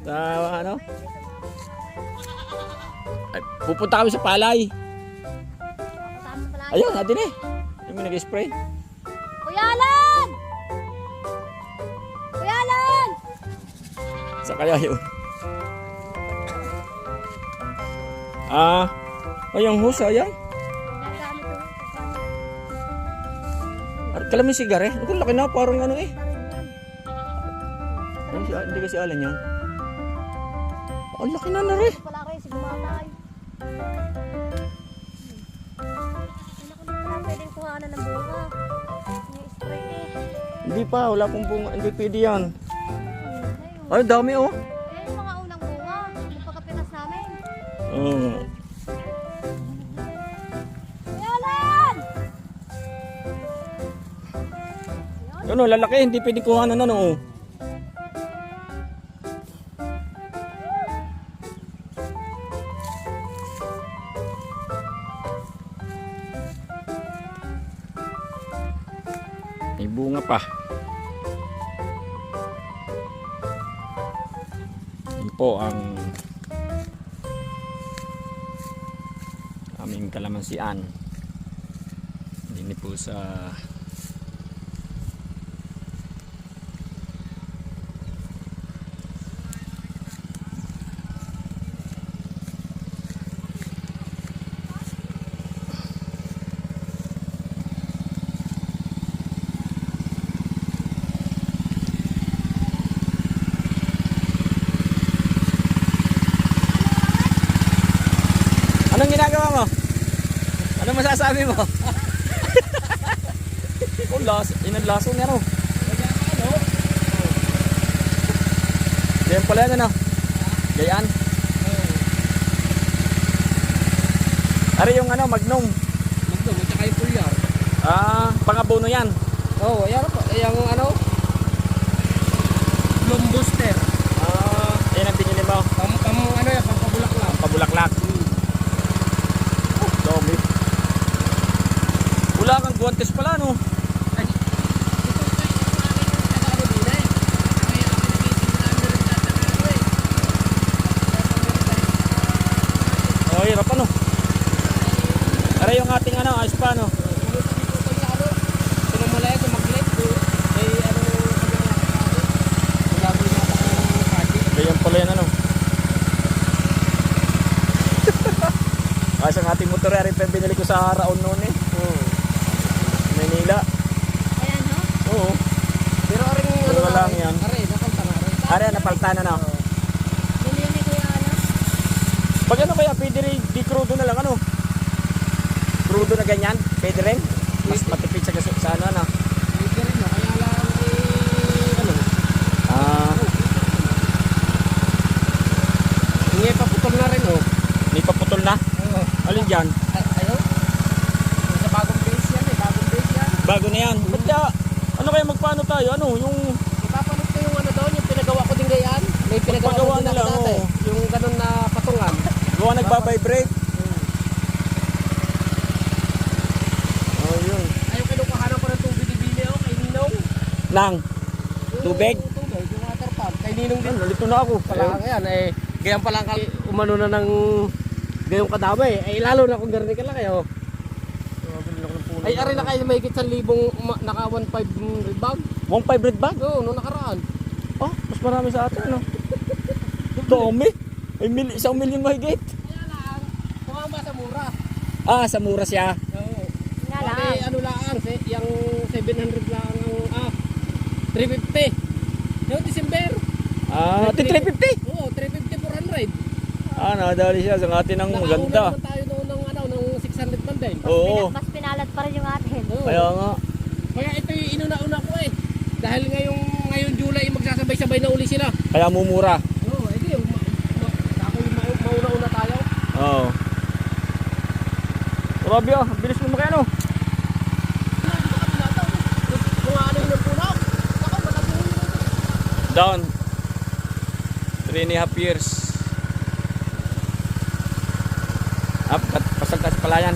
Ano? Ay, pupunta kami sa palay. Ayun, natin eh. Yung may nag-spray. Kuya Alan! Kuya Alan! Sa kaya yun. Ayang hose, ayang. Kala may sigar eh. Ang laki na, parang ano eh. Hindi kasi Alan yan. Ang laki na na rin. Pala kayo, sigumatay. Pwedeng kuhanan ng bunga. Yung spray eh. Hindi pa, wala pong bunga. Hindi pwede yan. Ay, dami oh. Eh, yung mga unang bunga. Yung pagkapitas namin. Oo. Kuya Alan! Ano, lalaki. Hindi pwede kuhanan ano oh. May bunga pa. Yan po ang aming kalamansian. Hindi po sa Anong ginagawa mo? Anong masasabi mo? Oh, inadlaso niya no. Ganyan pala yan ano? Gayaan. Ari yung ano, magnum. Magnum, at saka yung pulyar. Pangabono yan. Oo, ayan po. Yung ano? Bloom booster. Yan ang pinili mo. Ano yan, pampabulaklak. Pabulaklak. Dami. Wala kang guwantes pala no. Ay, ito taga-ano din eh. Kaya ako nag-isip namin rin taga-ano eh. Oh, hirap ano. Aray yung ating ano, ayos pa no. Kung malaya kung mag-let do, ay ano magagawin natin ng project. Ganyan pala yan ano. Ayos ang ating motor rin pa binili ko sa Raon noon eh. Manila. Ayan ho. Oo. Pero aring ano Wala lang yan. napalta na rin. Ari napaltan na no. Bili ni Kuya Alan. Pag ano kaya pwede rin di crudo na lang ano. Crudo na ganyan, pwede rin. Mas matipid sa ano ano. Hindi rin no, kaya lang ano. Hindi paputol na rin oh. May paputol na. Alin dyan? Ayaw. Sa bagong base yan eh, bagong base yan. Bago na yan. Ba't kaya, ano kaya magpaano tayo? Ano, yung Ipapalit ko yung ano doon, yung pinagawa ko din gayaan. May pinagawa Pagpagawa ko din nila, ako dati. oo. Yung ganun na patungan. gawa nagbabibrate. Oh, yun. Ayaw kinukuhanan ko ng tubig ibili oh, kay Ninong. Nang, tubig? Yung tubig, yung water pump. Kay Ninong din. Nalito na ako. Pala yan eh. Ganyan pala kang umano na ng gayong kadamay. Eh lalo na kung garni ka lang kayo. Ay ari na kayo may higit 1,000 naka 1.5 red bag. 1.5 red bag? Oo, nung nakaraan. Oh, mas marami sa atin, no? Dami. Ay, 1 million mahigit. Kaya lang, tumama sa mura. Sa mura siya. Oo. Nga lang. Pati ano lang, yung 700 lang ang 350. Yung December. 350. Oo, 350 400. Nadali siya sa atin ng maganda. Nakauna naman tayo noon ng ano, ng 600 man din. Oo. Mas pinalad pa rin yung atin. Oo. Kaya nga. Kaya ito yung inuna-una ko eh. Dahil ngayon July magsasabay-sabay na uli sila. Kaya mumura. Oo, edi ako yung mauna-una tayo. Oo. Grabe ah, bilis mo makaya no? Kung ano yung nagpunaw. Ako, malaki yung Down. 3.5 years. Up, pasagkas pala yan.